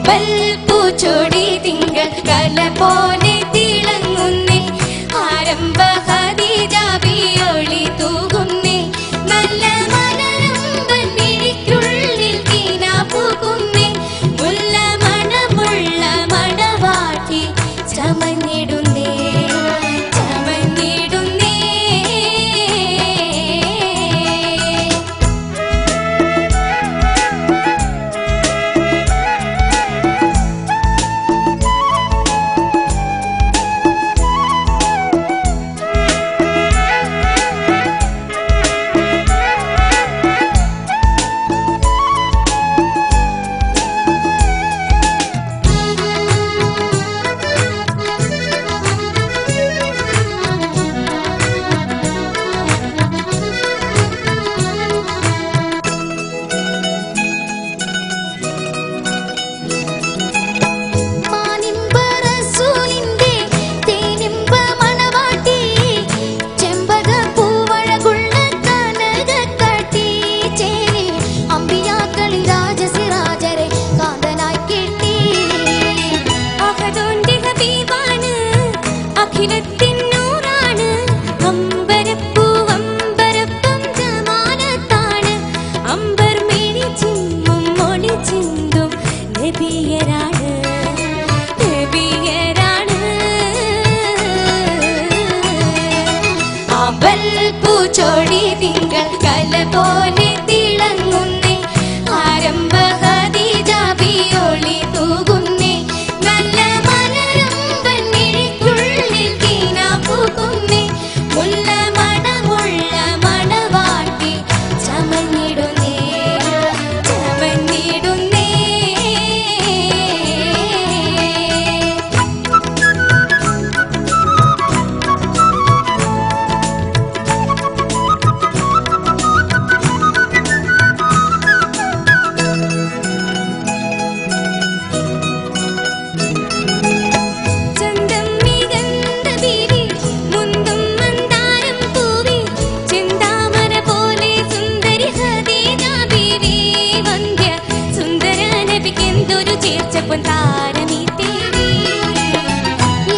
ആമ്പൽ പൂച്ചോടി തിങ്കൾ കല പോലെ തിളങ്ങുന്നേ ആരംഭ ഖദീജ ബിയൊളി തൂകുന്നേ നല്ല മലരമ്പൻ മിഴിക്കുള്ളിൽ കീന പൂക്കുന്നേ മുല്ല മണമുള്ള മണവാട്ടി ചമഞ്ഞിടുന്നേ ചമഞ്ഞിടുന്നേ പൂച്ചോടി തിങ്കൾ കല പോലെ തിളങ്ങുന്നേ ആരംഭ ഖദീജ ബിയൊളി തൂകുന്നേ നല്ല മലരമ്പൻ മിഴിക്കുള്ളിൽ കീന പൂക്കുന്നേ മുല്ല മണമുള്ള മണവാട്ടി ചമഞ്ഞിടുന്നേ ചമഞ്ഞിടുന്നേ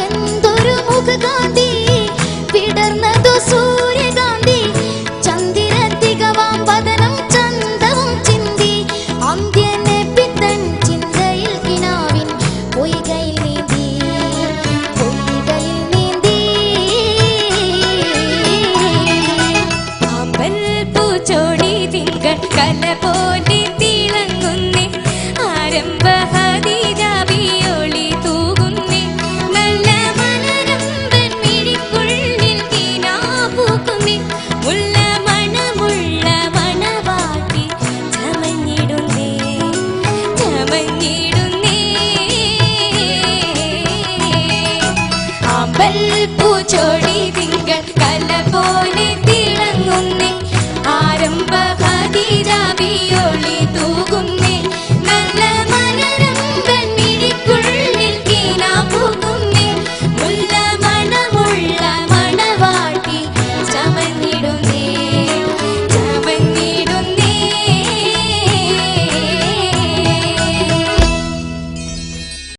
എന്തൊരു മുഖകാന്തി വിടർന്നതു സൂര്യകാന്തി ചന്ദ്രതികവാം വദനം ചന്തവും ചിന്തി അന്ത്യനെ പിത്തൻ ചിന്തയിൽ കിനാവിൻ പൊയ്കയിൽ നീന്തി പൊയ്കയിൽ നീന്തി ആമ്പൽ പൂച്ചോടി തിങ്കൾ കല പോലെ തിളങ്ങുന്നേ ആരംഭ ഖദീജ ബിയൊളി തൂകുന്നേ നല്ല മലരമ്പൻ മിഴിക്കുള്ളിൽ കീന പൂക്കുന്നേ മുല്ല മണമുള്ള മണവാട്ടി ചമഞ്ഞിടുന്നേ ചമഞ്ഞിടുന്നേ ആമ്പൽ പൂച്ചോടി